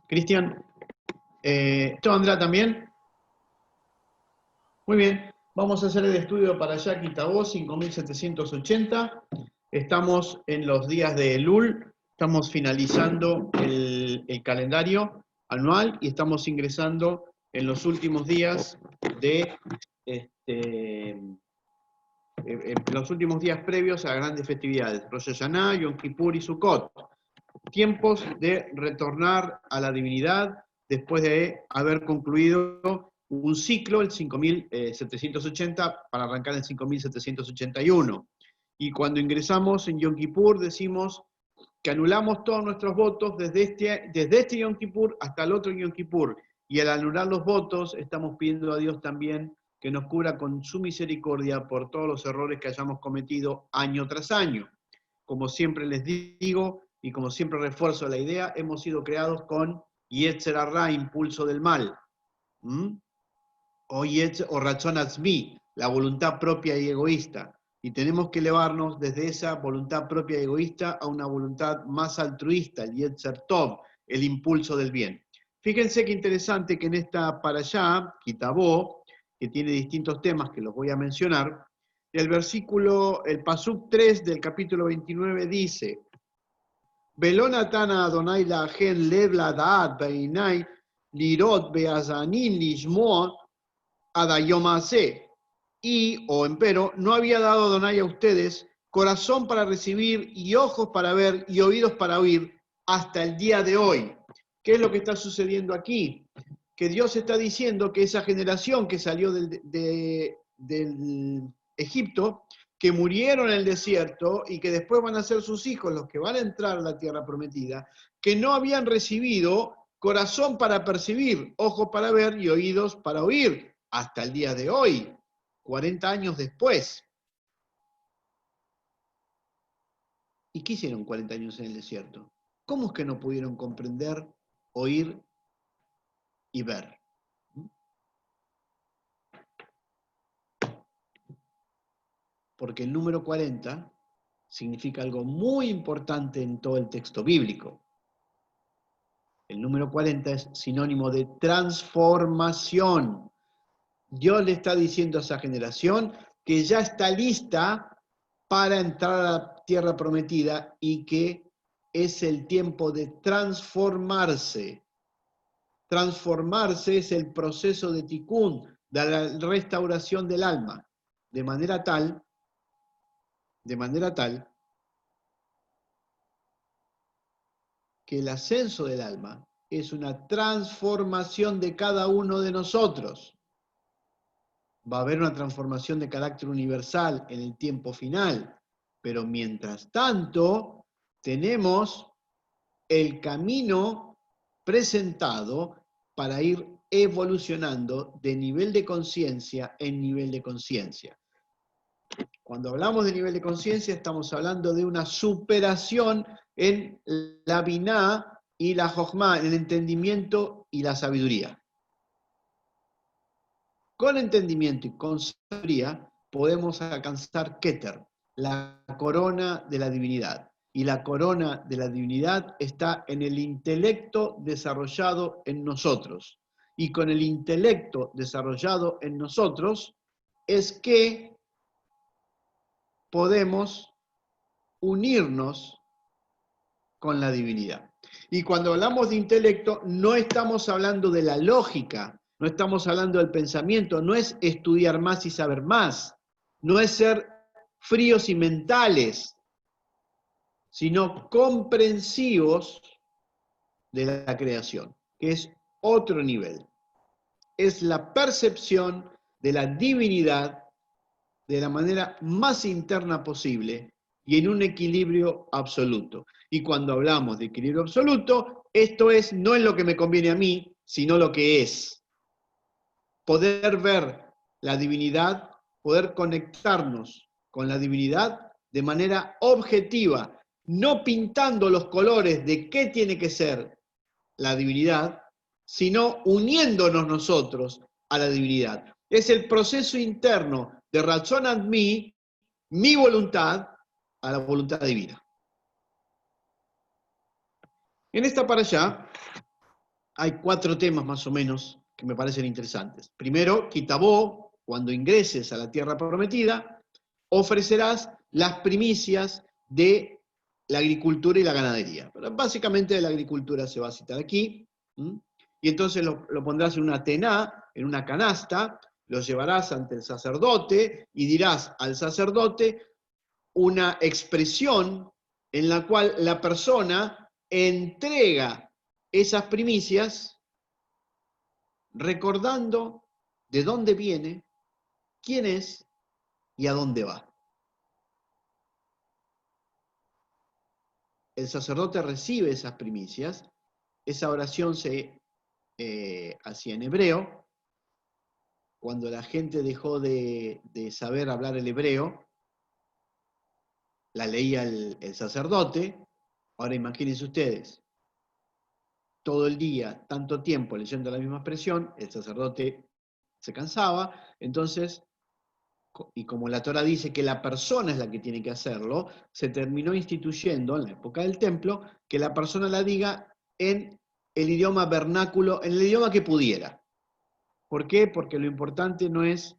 Cristian. ¿Esto Andrea también? Muy bien. Vamos a hacer el estudio para Jackie Tabó, 5780. Estamos en los días de Elul. Estamos finalizando el calendario anual y estamos ingresando en los últimos días de los últimos días previos a grandes festividades, Rosh Hashanah, Yom Kippur y Sukkot. Tiempos de retornar a la divinidad después de haber concluido un ciclo, el 5780, para arrancar el 5781. Y cuando ingresamos en Yom Kippur decimos que anulamos todos nuestros votos desde este Yom Kippur hasta el otro Yom Kippur. Y al anular los votos estamos pidiendo a Dios también que nos cubra con su misericordia por todos los errores que hayamos cometido año tras año. Como siempre les digo, y como siempre refuerzo la idea, hemos sido creados con Yetzer Hara, impulso del mal, o Ratzon Atzmi, la voluntad propia y egoísta. Y tenemos que elevarnos desde esa voluntad propia y egoísta a una voluntad más altruista, el Yetzer Tov, el impulso del bien. Fíjense qué interesante que en esta parashá, Kitabó, que tiene distintos temas que los voy a mencionar, el pasuk 3 del capítulo 29 dice: Veló Natana Adonai la gen lev la da'at beinai lirot beazanin lishmoa adayomase. O empero, no había dado Adonai a ustedes corazón para recibir y ojos para ver y oídos para oír hasta el día de hoy. ¿Qué es lo que está sucediendo aquí? Que Dios está diciendo que esa generación que salió del Egipto, que murieron en el desierto y que después van a ser sus hijos los que van a entrar a la tierra prometida, que no habían recibido corazón para percibir, ojos para ver y oídos para oír hasta el día de hoy, 40 años después. ¿Y qué hicieron 40 años en el desierto? ¿Cómo es que no pudieron comprender, oír y ver? Porque el número 40 significa algo muy importante en todo el texto bíblico. El número 40 es sinónimo de transformación. Dios le está diciendo a esa generación que ya está lista para entrar a la tierra prometida y que es el tiempo de transformarse. Transformarse es el proceso de tikkun, de la restauración del alma, de manera tal que el ascenso del alma es una transformación de cada uno de nosotros. Va a haber una transformación de carácter universal en el tiempo final, pero mientras tanto tenemos el camino presentado para ir evolucionando de nivel de conciencia en nivel de conciencia. Cuando hablamos de nivel de conciencia estamos hablando de una superación en la biná y la jochma, en el entendimiento y la sabiduría. Con entendimiento y con sabiduría podemos alcanzar Keter, la corona de la divinidad. Y la corona de la divinidad está en el intelecto desarrollado en nosotros. Y con el intelecto desarrollado en nosotros es que podemos unirnos con la divinidad. Y cuando hablamos de intelecto, no estamos hablando de la lógica, no estamos hablando del pensamiento, no es estudiar más y saber más, no es ser fríos y mentales, sino comprensivos de la creación, que es otro nivel. Es la percepción de la divinidad de la manera más interna posible y en un equilibrio absoluto. Y cuando hablamos de equilibrio absoluto, esto no es lo que me conviene a mí, sino lo que es. Poder ver la divinidad, poder conectarnos con la divinidad de manera objetiva, no pintando los colores de qué tiene que ser la divinidad, sino uniéndonos nosotros a la divinidad. Es el proceso interno de Ratzon Admi, mi voluntad, a la voluntad divina. En esta parashá hay 4 temas más o menos que me parecen interesantes. Primero, Kitabó, cuando ingreses a la tierra prometida, ofrecerás las primicias de la agricultura y la ganadería. Pero básicamente de la agricultura se va a citar aquí. Y entonces lo pondrás en una tená, en una canasta, lo llevarás ante el sacerdote y dirás al sacerdote una expresión en la cual la persona entrega esas primicias recordando de dónde viene, quién es y a dónde va. El sacerdote recibe esas primicias, esa oración se hacía en hebreo. Cuando la gente dejó de saber hablar el hebreo, la leía el sacerdote. Ahora imagínense ustedes, todo el día, tanto tiempo leyendo la misma expresión, el sacerdote se cansaba, entonces, y como la Torá dice que la persona es la que tiene que hacerlo, se terminó instituyendo en la época del templo que la persona la diga en el idioma vernáculo, en el idioma que pudiera. ¿Por qué? Porque lo importante no es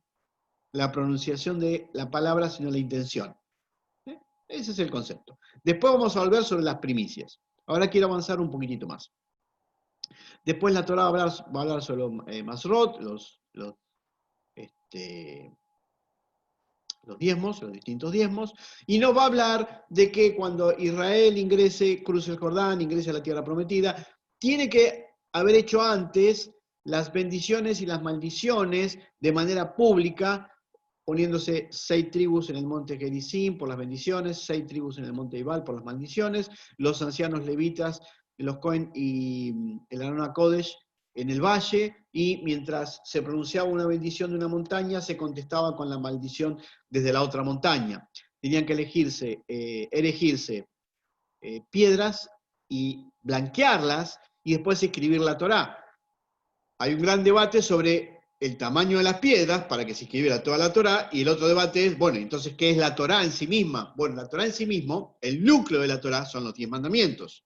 la pronunciación de la palabra, sino la intención. Ese es el concepto. Después vamos a volver sobre las primicias. Ahora quiero avanzar un poquitito más. Después la Torá va a hablar sobre los masrot, los diezmos, los distintos diezmos, y nos va a hablar de que cuando Israel ingrese, cruce el Jordán, ingrese a la tierra prometida, tiene que haber hecho antes las bendiciones y las maldiciones de manera pública, poniéndose 6 tribus en el monte Gerizim por las bendiciones, 6 tribus en el monte Ibal por las maldiciones, los ancianos levitas, los Cohen y el Aarón HaKodesh en el valle, y mientras se pronunciaba una bendición de una montaña, se contestaba con la maldición desde la otra montaña. Tenían que erigirse piedras y blanquearlas, y después escribir la Torá. Hay un gran debate sobre el tamaño de las piedras para que se escribiera toda la Torá, y el otro debate es, bueno, entonces, ¿qué es la Torá en sí misma? Bueno, la Torá en sí mismo, el núcleo de la Torá son los 10 mandamientos.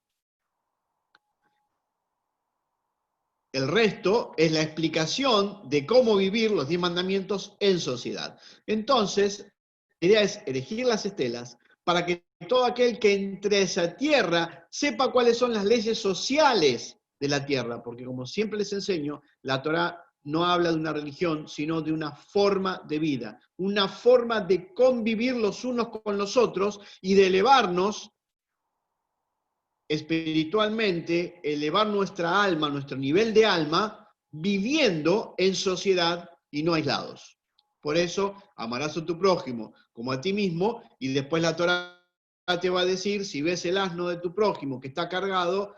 El resto es la explicación de cómo vivir los 10 mandamientos en sociedad. Entonces, la idea es erigir las estelas para que todo aquel que entre a esa tierra sepa cuáles son las leyes sociales de la tierra, porque como siempre les enseño, la Torá no habla de una religión, sino de una forma de vida, una forma de convivir los unos con los otros y de elevarnos espiritualmente, elevar nuestra alma, nuestro nivel de alma, viviendo en sociedad y no aislados. Por eso, amarás a tu prójimo como a ti mismo, y después la Torá te va a decir, si ves el asno de tu prójimo que está cargado,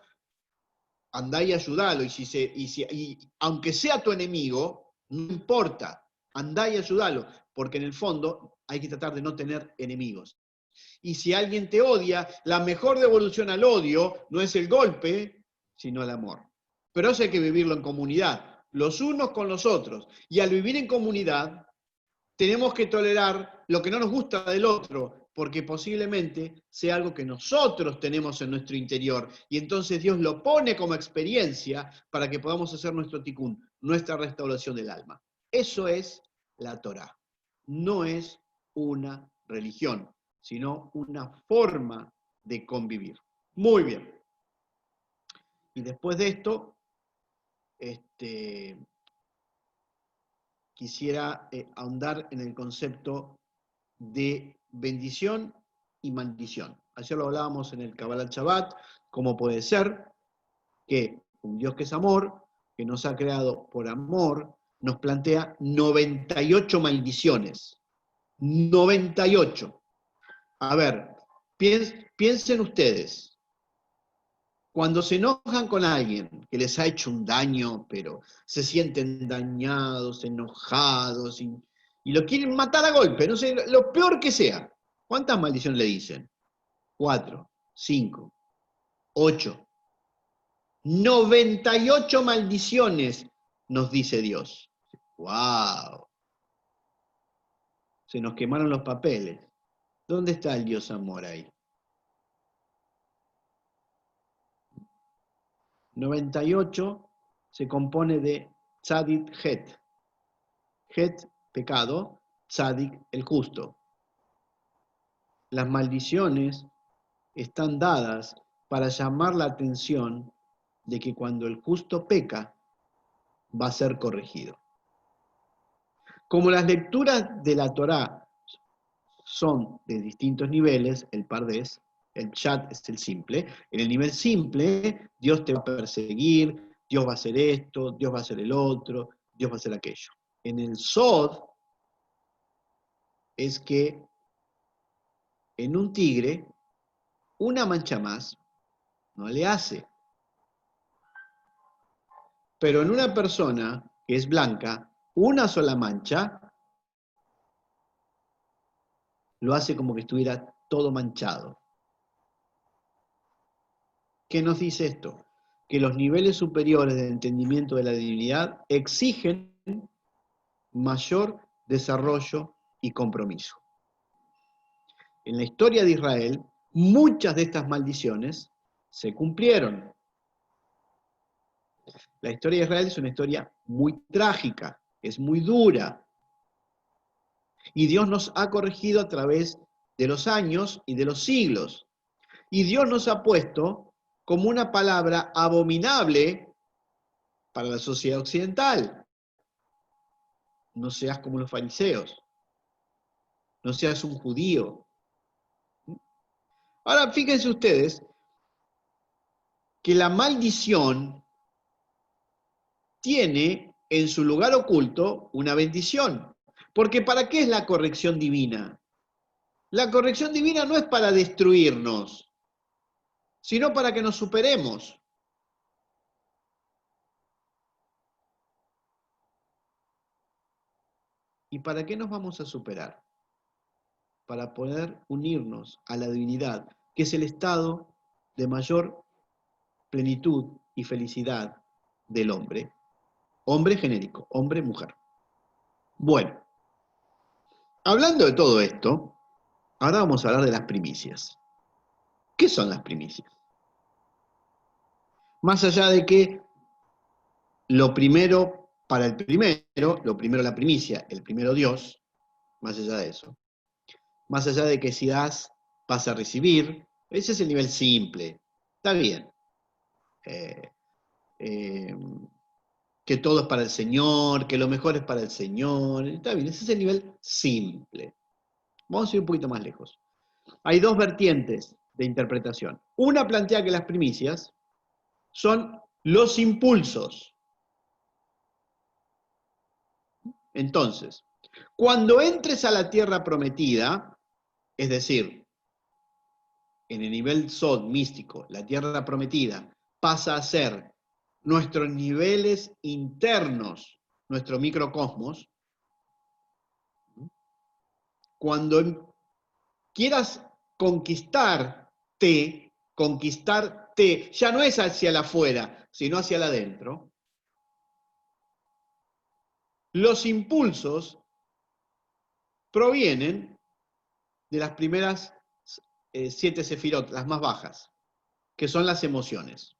andá y ayúdalo, y aunque sea tu enemigo, no importa, andá y ayúdalo, porque en el fondo hay que tratar de no tener enemigos. Y si alguien te odia, la mejor devolución al odio no es el golpe, sino el amor. Pero eso hay que vivirlo en comunidad, los unos con los otros. Y al vivir en comunidad, tenemos que tolerar lo que no nos gusta del otro, porque posiblemente sea algo que nosotros tenemos en nuestro interior. Y entonces Dios lo pone como experiencia para que podamos hacer nuestro tikkun, nuestra restauración del alma. Eso es la Torá. No es una religión, sino una forma de convivir. Muy bien. Y después de esto, quisiera ahondar en el concepto de bendición y maldición. Ayer lo hablábamos en el Kabbalat Shabbat, cómo puede ser que un Dios que es amor, que nos ha creado por amor, nos plantea 98 maldiciones. 98. A ver, piensen ustedes, cuando se enojan con alguien que les ha hecho un daño, pero se sienten dañados, enojados, y lo quieren matar a golpe, no sé, lo peor que sea. ¿Cuántas maldiciones le dicen? 4, 5, 8. 98 maldiciones nos dice Dios. ¡Wow! Se nos quemaron los papeles. ¿Dónde está el Dios amor ahí? 98 se compone de tzadik het. Het, pecado, tzadik, el justo. Las maldiciones están dadas para llamar la atención de que cuando el justo peca, va a ser corregido. Como las lecturas de la Torá son de distintos niveles, el Pardes, el Pshat es el simple. En el nivel simple, Dios te va a perseguir, Dios va a hacer esto, Dios va a hacer el otro, Dios va a hacer aquello. En el Sod es que en un tigre, una mancha más no le hace. Pero en una persona que es blanca, una sola mancha lo hace como que estuviera todo manchado. ¿Qué nos dice esto? Que los niveles superiores de entendimiento de la divinidad exigen mayor desarrollo y compromiso. En la historia de Israel, muchas de estas maldiciones se cumplieron. La historia de Israel es una historia muy trágica, es muy dura. Y Dios nos ha corregido a través de los años y de los siglos. Y Dios nos ha puesto como una palabra abominable para la sociedad occidental. No seas como los fariseos. No seas un judío. Ahora, fíjense ustedes que la maldición tiene en su lugar oculto una bendición. Porque ¿para qué es la corrección divina? La corrección divina no es para destruirnos, sino para que nos superemos. ¿Y para qué nos vamos a superar? Para poder unirnos a la divinidad, que es el estado de mayor plenitud y felicidad del hombre. Hombre genérico, hombre-mujer. Bueno, hablando de todo esto, ahora vamos a hablar de las primicias. ¿Qué son las primicias? Más allá de que lo primero para el primero, lo primero la primicia, el primero Dios, más allá de eso, más allá de que si das, vas a recibir, ese es el nivel simple, está bien. Que todo es para el Señor, que lo mejor es para el Señor, está bien, ese es el nivel simple. Vamos a ir un poquito más lejos. Hay dos vertientes de interpretación. Una plantea que las primicias son los impulsos. Entonces, cuando entres a la tierra prometida, es decir, en el nivel Sod místico, la tierra prometida pasa a ser nuestros niveles internos, nuestro microcosmos. Cuando quieras conquistarte, ya no es hacia el afuera, sino hacia el adentro. Los impulsos provienen de las primeras 7 sefirot, las más bajas, que son las emociones.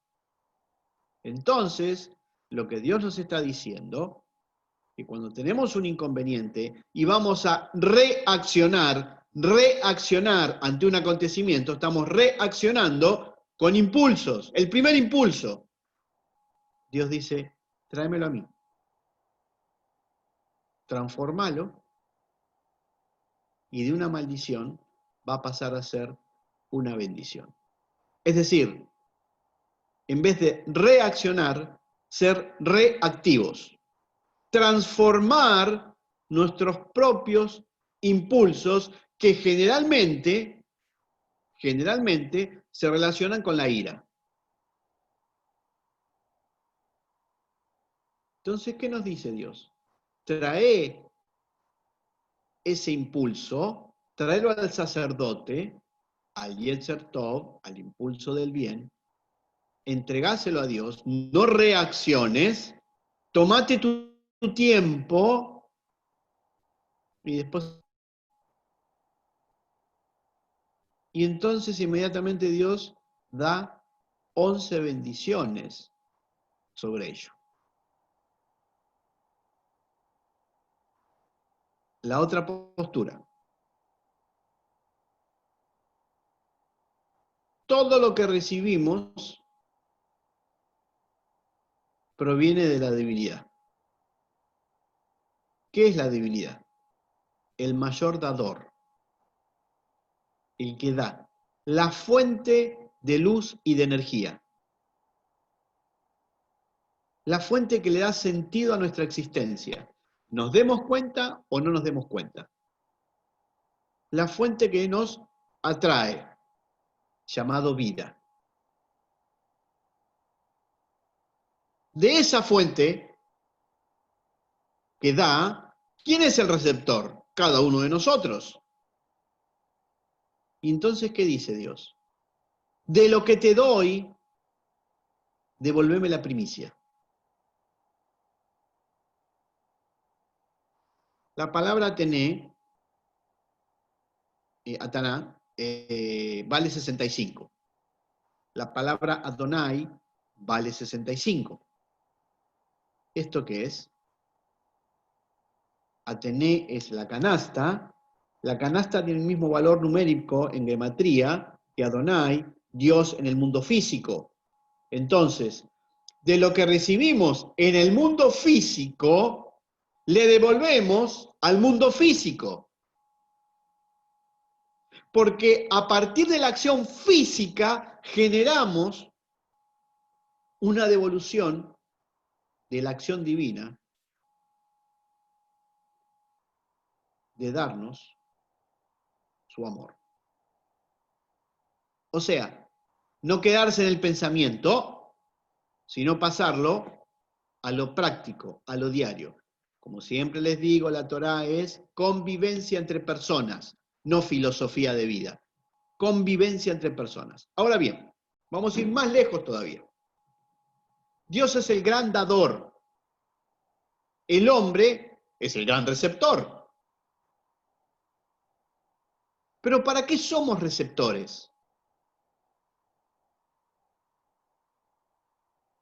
Entonces, lo que Dios nos está diciendo, que cuando tenemos un inconveniente y vamos a reaccionar ante un acontecimiento, estamos reaccionando con impulsos. El primer impulso, Dios dice, tráemelo a mí. Transformalo y de una maldición va a pasar a ser una bendición. Es decir, en vez de reaccionar, ser reactivos. Transformar nuestros propios impulsos que generalmente se relacionan con la ira. Entonces, ¿qué nos dice Dios? Trae ese impulso, tráelo al sacerdote, al Yetzer Tov, al impulso del bien, entregáselo a Dios, no reacciones, tomate tu tiempo y después... Y entonces inmediatamente Dios da 11 bendiciones sobre ello. La otra postura. Todo lo que recibimos proviene de la divinidad. ¿Qué es la divinidad? El mayor dador, el que da, la fuente de luz y de energía, la fuente que le da sentido a nuestra existencia, nos demos cuenta o no nos demos cuenta, la fuente que nos atrae, llamado vida. De esa fuente que da, ¿quién es el receptor? Cada uno de nosotros. Y entonces, ¿qué dice Dios? De lo que te doy, devolveme la primicia. La palabra tené, Ataná, vale 65. La palabra Adonai vale 65. ¿Esto qué es? Atené es la canasta. La canasta tiene el mismo valor numérico en gematría que Adonai, Dios en el mundo físico. Entonces, de lo que recibimos en el mundo físico, le devolvemos al mundo físico. Porque a partir de la acción física generamos una devolución de la acción divina de darnos su amor. O sea, no quedarse en el pensamiento, sino pasarlo a lo práctico, a lo diario. Como siempre les digo, la Torá es convivencia entre personas, no filosofía de vida. Convivencia entre personas. Ahora bien, vamos a ir más lejos todavía. Dios es el gran dador. El hombre es el gran receptor. Pero ¿para qué somos receptores?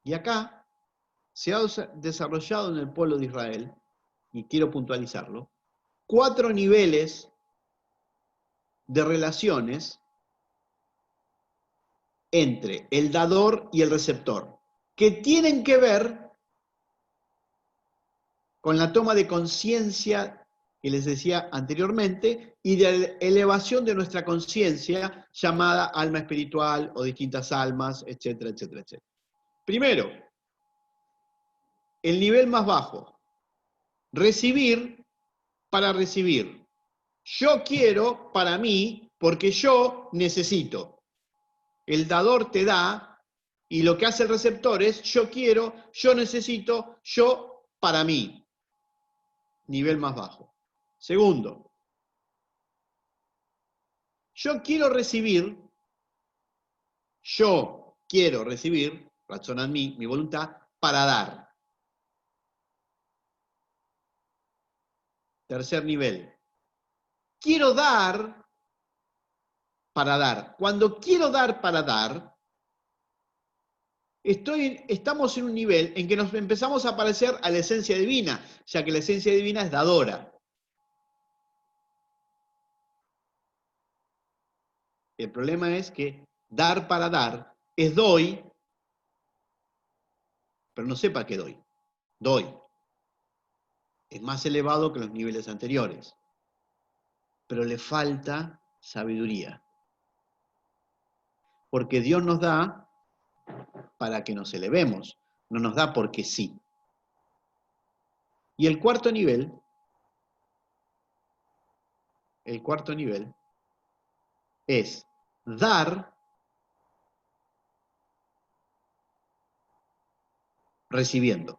Y acá se ha desarrollado en el pueblo de Israel, y quiero puntualizarlo, 4 niveles de relaciones entre el dador y el receptor, que tienen que ver con la toma de conciencia que les decía anteriormente y de elevación de nuestra conciencia llamada alma espiritual o distintas almas, etcétera, etcétera, etcétera. Primero, el nivel más bajo, recibir para recibir. Yo quiero para mí porque yo necesito. El dador te da y lo que hace el receptor es yo quiero, yo necesito, yo para mí. Nivel más bajo. Segundo, yo quiero recibir, razona en mí, mi voluntad, para dar. Tercer nivel, quiero dar para dar. Cuando quiero dar para dar, estamos en un nivel en que nos empezamos a parecer a la esencia divina, ya que la esencia divina es dadora. El problema es que dar para dar es doy, pero no sé para qué doy. Doy. Es más elevado que los niveles anteriores, pero le falta sabiduría. Porque Dios nos da para que nos elevemos, no nos da porque sí. Y el cuarto nivel es dar recibiendo.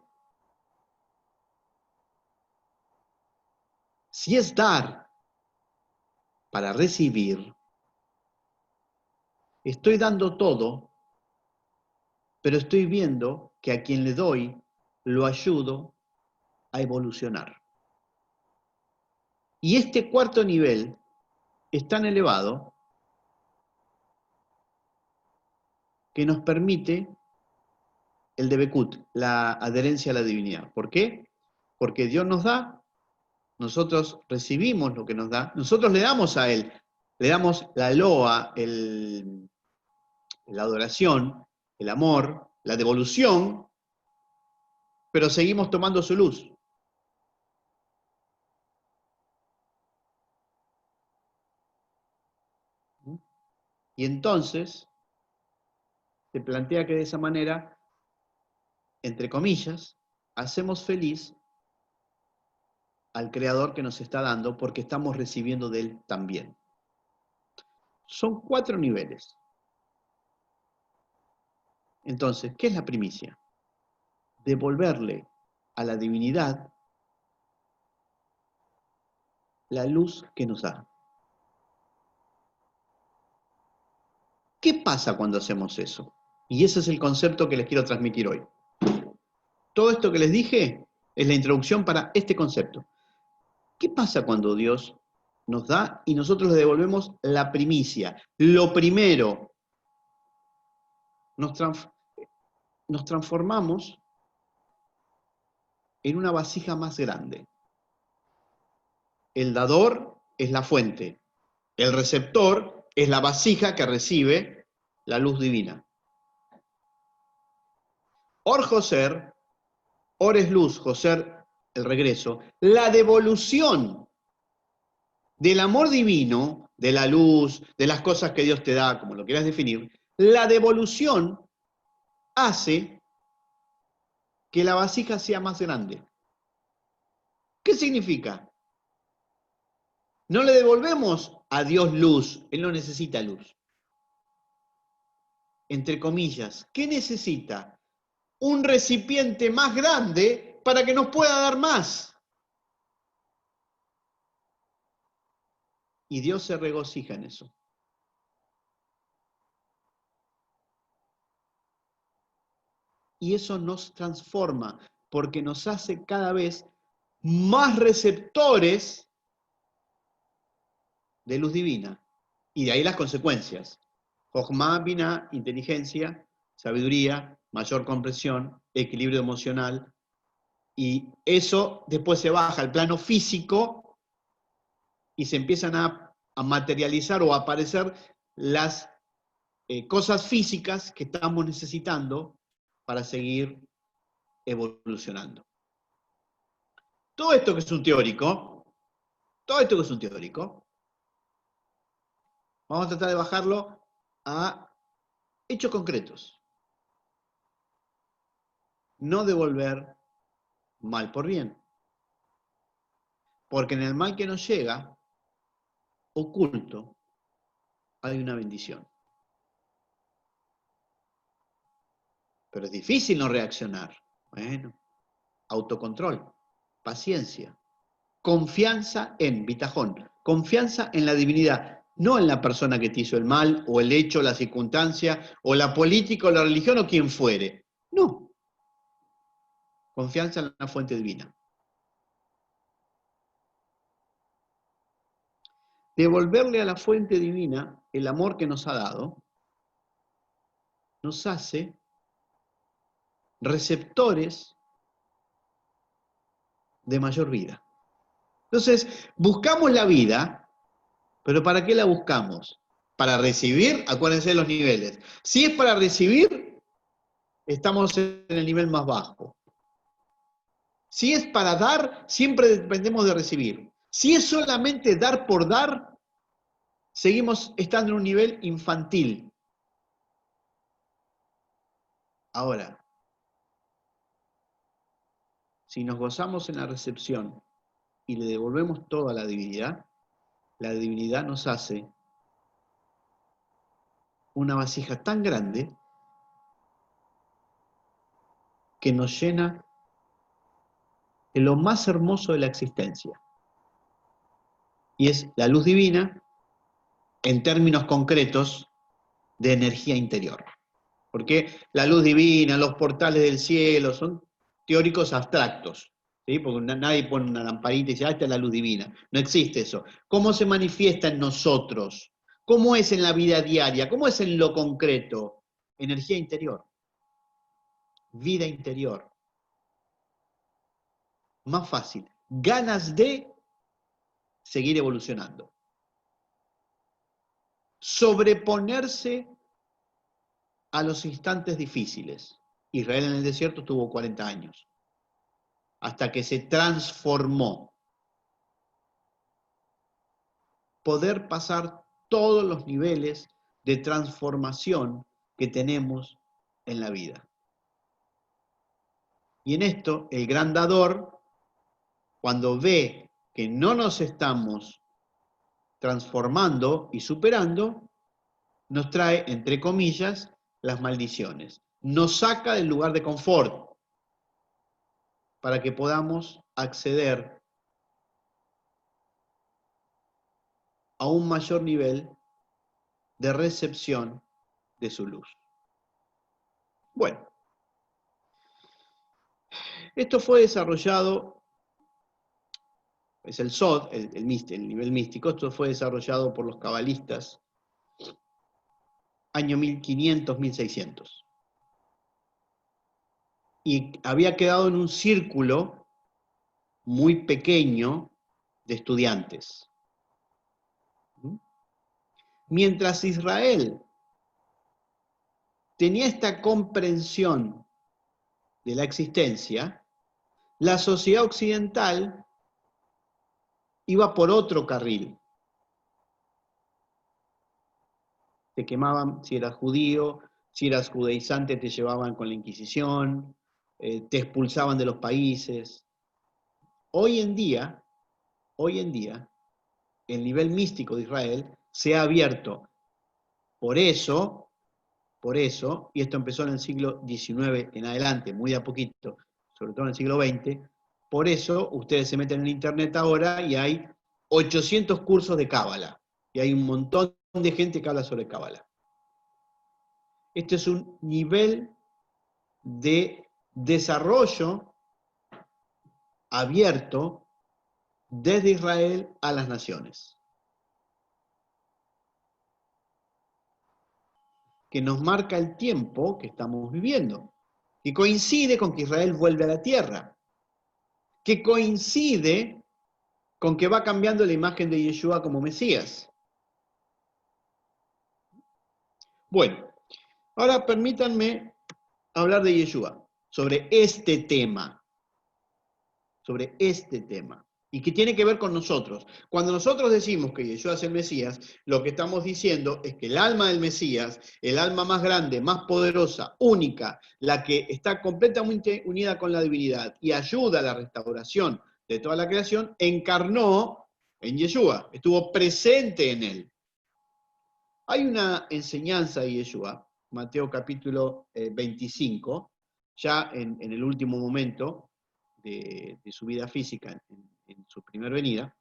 Si es dar para recibir, estoy dando todo, pero estoy viendo que a quien le doy lo ayudo a evolucionar. Y este cuarto nivel es tan elevado que nos permite el Debekut, la adherencia a la divinidad. ¿Por qué? Porque Dios nos da nosotros recibimos lo que nos da, nosotros le damos a Él, le damos la loa, la adoración, el amor, la devolución, pero seguimos tomando su luz. Y entonces se plantea que de esa manera, entre comillas, hacemos feliz al Creador que nos está dando porque estamos recibiendo de Él también. Son 4 niveles. Entonces, ¿qué es la primicia? Devolverle a la divinidad la luz que nos da. ¿Qué pasa cuando hacemos eso? Y ese es el concepto que les quiero transmitir hoy. Todo esto que les dije es la introducción para este concepto. ¿Qué pasa cuando Dios nos da y nosotros le devolvemos la primicia? Lo primero, nos transformamos en una vasija más grande. El dador es la fuente. El receptor es la vasija que recibe la luz divina. Or Joser, Or es luz, Joser el regreso. La devolución del amor divino, de la luz, de las cosas que Dios te da, como lo quieras definir, la devolución hace que la vasija sea más grande. ¿Qué significa? No le devolvemos a Dios luz, Él no necesita luz. Entre comillas, ¿qué necesita? Un recipiente más grande para que nos pueda dar más. Y Dios se regocija en eso. Y eso nos transforma, porque nos hace cada vez más receptores de luz divina. Y de ahí las consecuencias. Jochma, Binah, inteligencia, sabiduría, mayor comprensión, equilibrio emocional. Y eso después se baja al plano físico y se empiezan a materializar o a aparecer las cosas físicas que estamos necesitando para seguir evolucionando. Todo esto que es un teórico, vamos a tratar de bajarlo a hechos concretos. No devolver mal por bien. Porque en el mal que nos llega, oculto, hay una bendición. Pero es difícil no reaccionar. Bueno, autocontrol, paciencia, confianza en, bitajón, confianza en la divinidad, no en la persona que te hizo el mal, o el hecho, la circunstancia, o la política, o la religión, o quien fuere. No. Confianza en la fuente divina. Devolverle a la fuente divina el amor que nos ha dado, nos hace receptores de mayor vida. Entonces, buscamos la vida, pero ¿para qué la buscamos? Para recibir, acuérdense de los niveles. Si es para recibir, estamos en el nivel más bajo. Si es para dar, siempre dependemos de recibir. Si es solamente dar por dar, seguimos estando en un nivel infantil. Ahora, si nos gozamos en la recepción y le devolvemos todo a la divinidad nos hace una vasija tan grande que nos llena de lo más hermoso de la existencia. Y es la luz divina en términos concretos de energía interior. Porque la luz divina, los portales del cielo, son teóricos abstractos. ¿Sí? Porque nadie pone una lamparita y dice, esta es la luz divina. No existe eso. ¿Cómo se manifiesta en nosotros? ¿Cómo es en la vida diaria? ¿Cómo es en lo concreto? Energía interior. Vida interior. Más fácil. Ganas de seguir evolucionando. Sobreponerse a los instantes difíciles. Israel en el desierto tuvo 40 años, hasta que se transformó. Poder pasar todos los niveles de transformación que tenemos en la vida. Y en esto, el gran dador, cuando ve que no nos estamos transformando y superando, nos trae, entre comillas, las maldiciones. Nos saca del lugar de confort para que podamos acceder a un mayor nivel de recepción de su luz. Bueno, esto fue desarrollado, es el Sod, el nivel místico, esto fue desarrollado por los cabalistas, año 1500, 1600. Y había quedado en un círculo muy pequeño de estudiantes. Mientras Israel tenía esta comprensión de la existencia, la sociedad occidental iba por otro carril. Te quemaban si eras judío, si eras judaizante te llevaban con la Inquisición, te expulsaban de los países. Hoy en día, el nivel místico de Israel se ha abierto. Por eso, y esto empezó en el siglo XIX en adelante, muy de a poquito, sobre todo en el siglo XX, por eso ustedes se meten en internet ahora y hay 800 cursos de Cábala, y hay un montón de gente que habla sobre Cábala. Este es un nivel de desarrollo abierto desde Israel a las naciones, que nos marca el tiempo que estamos viviendo, que coincide con que Israel vuelve a la tierra, que coincide con que va cambiando la imagen de Yeshua como Mesías. Bueno, ahora permítanme hablar de Yeshua, sobre este tema, y que tiene que ver con nosotros. Cuando nosotros decimos que Yeshua es el Mesías, lo que estamos diciendo es que el alma del Mesías, el alma más grande, más poderosa, única, la que está completamente unida con la divinidad y ayuda a la restauración de toda la creación, encarnó en Yeshua, estuvo presente en él. Hay una enseñanza de Yeshua, Mateo capítulo 25, ya en el último momento de su vida física, en su primer venida,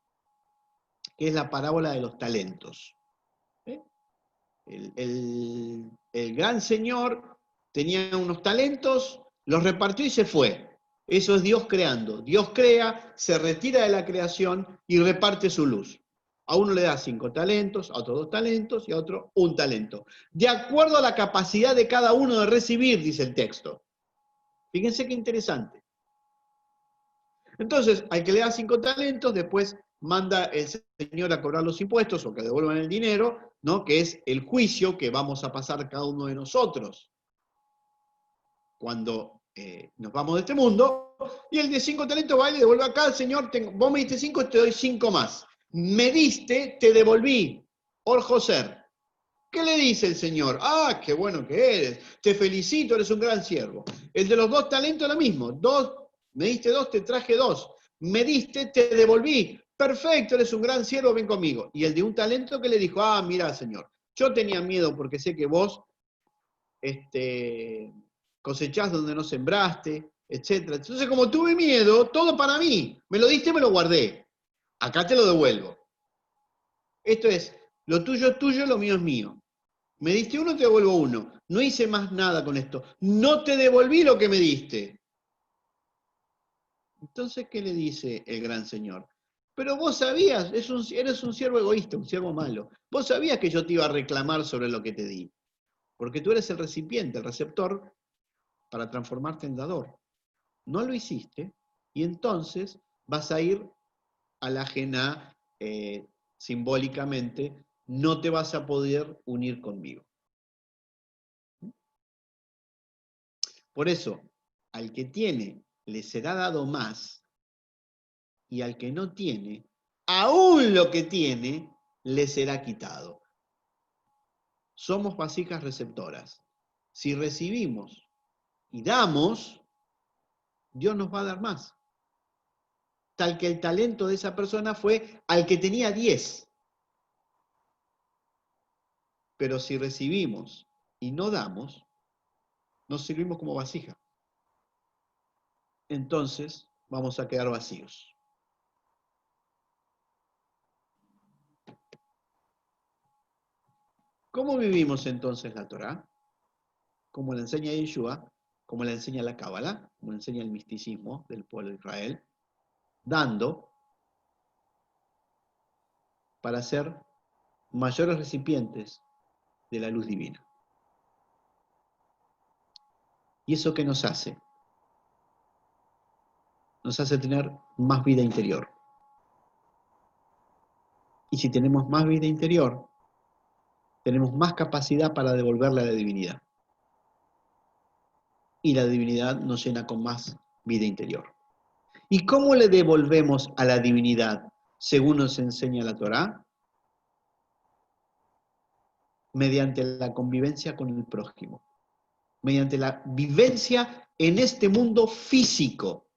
que es la parábola de los talentos. El gran Señor tenía unos talentos, los repartió y se fue. Eso es Dios creando. Dios crea, se retira de la creación y reparte su luz. A uno le da 5 talentos, a otro 2 talentos y a otro 1 talento. De acuerdo a la capacidad de cada uno de recibir, dice el texto. Fíjense qué interesante. Entonces, al que le da 5 talentos, después manda el Señor a cobrar los impuestos o que devuelvan el dinero, ¿no? Que es el juicio que vamos a pasar cada uno de nosotros cuando nos vamos de este mundo. Y el de 5 talentos va y le devuelve acá al Señor, vos me diste 5, te doy 5 más. Me diste, te devolví. Orjoser. ¿Qué le dice el Señor? Ah, qué bueno que eres, te felicito, eres un gran siervo. El de los 2 talentos lo mismo, 2, me diste 2, te traje 2. Me diste, te devolví. Perfecto, eres un gran siervo, ven conmigo. Y el de 1 talento que le dijo, ah, mira, Señor, yo tenía miedo porque sé que vos cosechás donde no sembraste, etc. Entonces, como tuve miedo, todo para mí, me lo diste, me lo guardé. Acá te lo devuelvo. Esto es, lo tuyo es tuyo, lo mío es mío. Me diste 1, te devuelvo 1. No hice más nada con esto. No te devolví lo que me diste. Entonces, ¿qué le dice el gran Señor? Pero vos sabías, eres un siervo egoísta, un siervo malo. Vos sabías que yo te iba a reclamar sobre lo que te di. Porque tú eres el recipiente, el receptor, para transformarte en dador. No lo hiciste, y entonces vas a ir a la ajena simbólicamente, no te vas a poder unir conmigo. Por eso, al que tiene, le será dado más, y al que no tiene, aún lo que tiene, le será quitado. Somos vasijas receptoras. Si recibimos y damos, Dios nos va a dar más. Tal que el talento de esa persona fue al que tenía 10. Pero si recibimos y no damos, nos servimos como vasija. Entonces vamos a quedar vacíos. ¿Cómo vivimos entonces la Torá? Como la enseña Yeshua, como la enseña la Cábala, como la enseña el misticismo del pueblo de Israel, dando para ser mayores recipientes de la luz divina. ¿Y eso qué nos hace? Nos hace tener más vida interior. Y si tenemos más vida interior, tenemos más capacidad para devolverle a la divinidad. Y la divinidad nos llena con más vida interior. ¿Y cómo le devolvemos a la divinidad según nos enseña la Torá? Mediante la convivencia con el prójimo, mediante la vivencia en este mundo físico.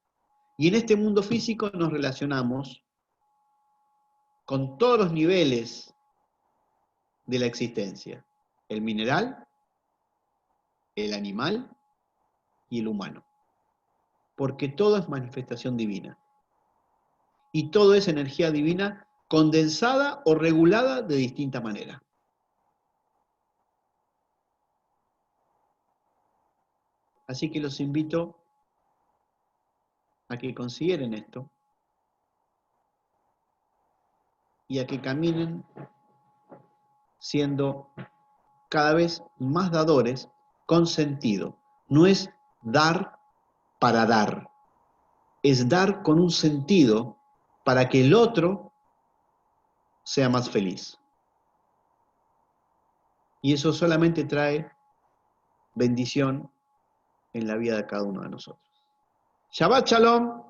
Y en este mundo físico nos relacionamos con todos los niveles de la existencia: el mineral, el animal y el humano. Porque todo es manifestación divina. Y todo es energía divina condensada o regulada de distinta manera. Así que los invito a que consideren esto y a que caminen siendo cada vez más dadores con sentido. No es dar para dar, es dar con un sentido para que el otro sea más feliz. Y eso solamente trae bendición en la vida de cada uno de nosotros. Shabbat Shalom.